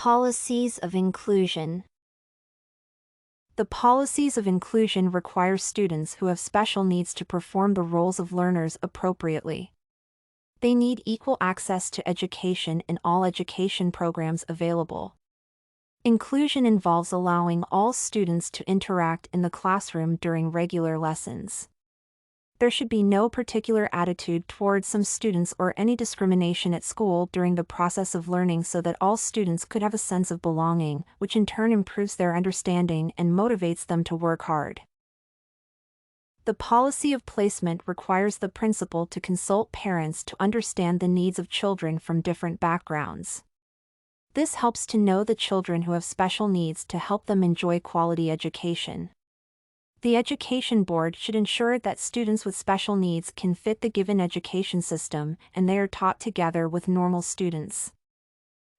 Policies of inclusion. The policies of inclusion require students who have special needs to perform the roles of learners appropriately. They need equal access to education in all education programs available. Inclusion involves allowing all students to interact in the classroom during regular lessons. There should be no particular attitude towards some students or any discrimination at school during the process of learning so that all students could have a sense of belonging, which in turn improves their understanding and motivates them to work hard. The policy of placement requires the principal to consult parents to understand the needs of children from different backgrounds. This helps to know the children who have special needs to help them enjoy quality education. The Education Board should ensure that students with special needs can fit the given education system and they are taught together with normal students.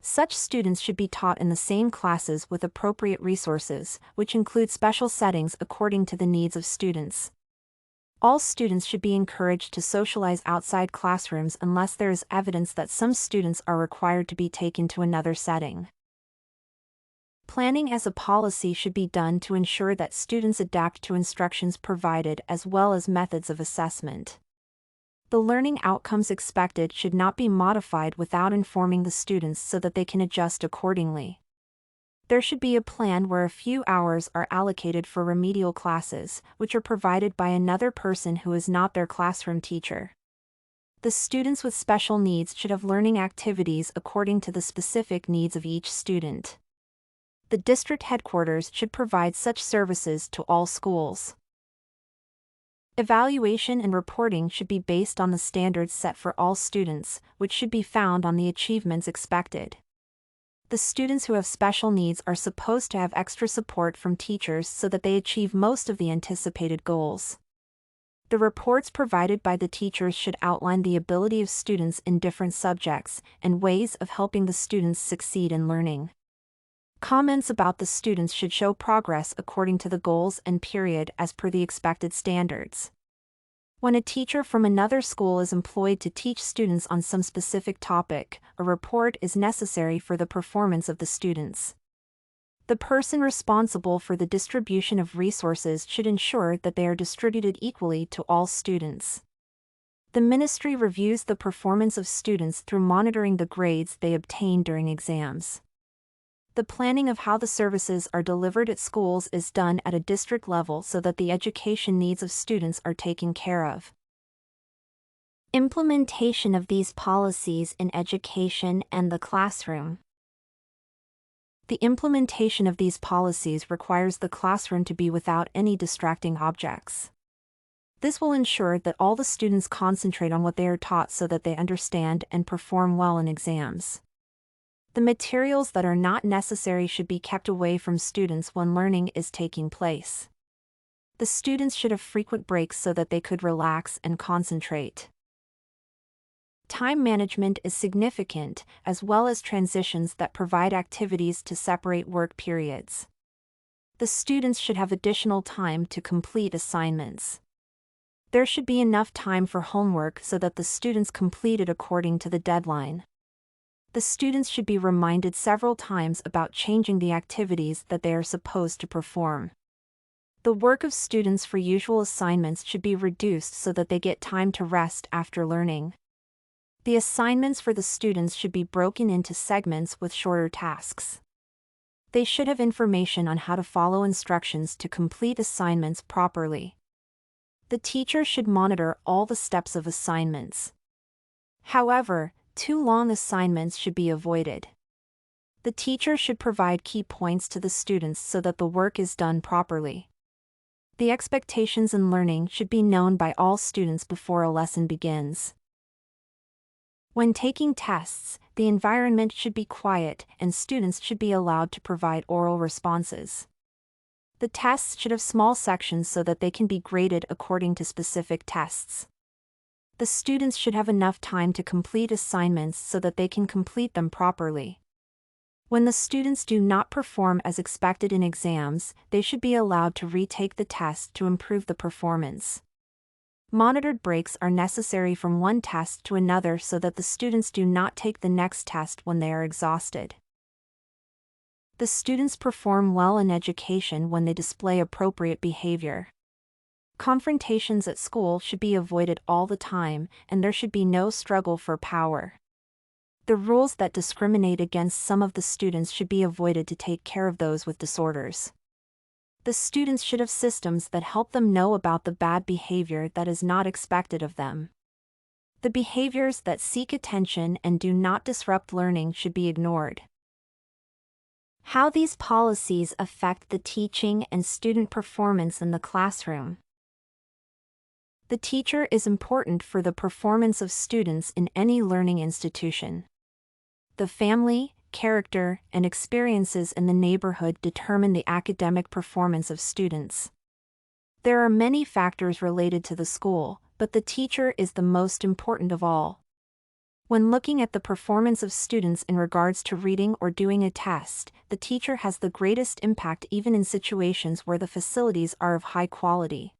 Such students should be taught in the same classes with appropriate resources, which include special settings according to the needs of students. All students should be encouraged to socialize outside classrooms unless there is evidence that some students are required to be taken to another setting. Planning as a policy should be done to ensure that students adapt to instructions provided as well as methods of assessment. The learning outcomes expected should not be modified without informing the students so that they can adjust accordingly. There should be a plan where a few hours are allocated for remedial classes, which are provided by another person who is not their classroom teacher. The students with special needs should have learning activities according to the specific needs of each student. The district headquarters should provide such services to all schools. Evaluation and reporting should be based on the standards set for all students, which should be found on the achievements expected. The students who have special needs are supposed to have extra support from teachers so that they achieve most of the anticipated goals. The reports provided by the teachers should outline the ability of students in different subjects and ways of helping the students succeed in learning. Comments about the students should show progress according to the goals and period as per the expected standards. When a teacher from another school is employed to teach students on some specific topic, a report is necessary for the performance of the students. The person responsible for the distribution of resources should ensure that they are distributed equally to all students. The ministry reviews the performance of students through monitoring the grades they obtain during exams. The planning of how the services are delivered at schools is done at a district level so that the education needs of students are taken care of. Implementation of these policies in education and the classroom. The implementation of these policies requires the classroom to be without any distracting objects. This will ensure that all the students concentrate on what they are taught so that they understand and perform well in exams. The materials that are not necessary should be kept away from students when learning is taking place. The students should have frequent breaks so that they could relax and concentrate. Time management is significant, as well as transitions that provide activities to separate work periods. The students should have additional time to complete assignments. There should be enough time for homework so that the students complete it according to the deadline. The students should be reminded several times about changing the activities that they are supposed to perform. The work of students for usual assignments should be reduced so that they get time to rest after learning. The assignments for the students should be broken into segments with shorter tasks. They should have information on how to follow instructions to complete assignments properly. The teacher should monitor all the steps of assignments. However, too long assignments should be avoided. The teacher should provide key points to the students so that the work is done properly. The expectations in learning should be known by all students before a lesson begins. When taking tests, the environment should be quiet and students should be allowed to provide oral responses. The tests should have small sections so that they can be graded according to specific tests. The students should have enough time to complete assignments so that they can complete them properly. When the students do not perform as expected in exams, they should be allowed to retake the test to improve the performance. Monitored breaks are necessary from one test to another so that the students do not take the next test when they are exhausted. The students perform well in education when they display appropriate behavior. Confrontations at school should be avoided all the time, and there should be no struggle for power. The rules that discriminate against some of the students should be avoided to take care of those with disorders. The students should have systems that help them know about the bad behavior that is not expected of them. The behaviors that seek attention and do not disrupt learning should be ignored. How these policies affect the teaching and student performance in the classroom. The teacher is important for the performance of students in any learning institution. The family, character, and experiences in the neighborhood determine the academic performance of students. There are many factors related to the school, but the teacher is the most important of all. When looking at the performance of students in regards to reading or doing a test, the teacher has the greatest impact even in situations where the facilities are of high quality.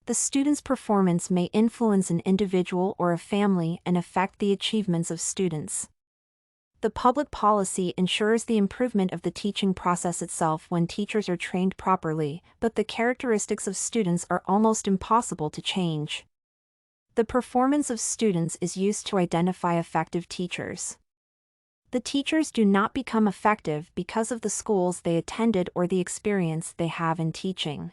The student's performance may influence an individual or a family and affect the achievements of students. The public policy ensures the improvement of the teaching process itself when teachers are trained properly, but the characteristics of students are almost impossible to change. The performance of students is used to identify effective teachers. The teachers do not become effective because of the schools they attended or the experience they have in teaching.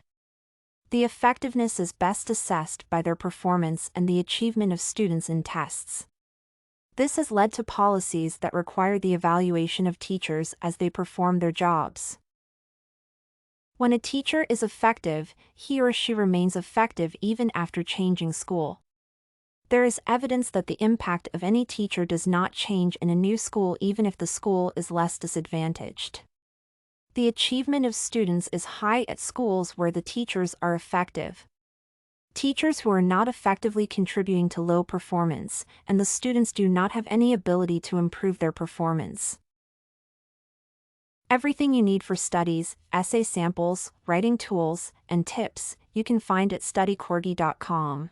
The effectiveness is best assessed by their performance and the achievement of students in tests. This has led to policies that require the evaluation of teachers as they perform their jobs. When a teacher is effective, he or she remains effective even after changing school. There is evidence that the impact of any teacher does not change in a new school even if the school is less disadvantaged. The achievement of students is high at schools where the teachers are effective. Teachers who are not effectively contributing to low performance, and the students do not have any ability to improve their performance. Everything you need for studies, essay samples, writing tools, and tips, you can find at studycorgi.com.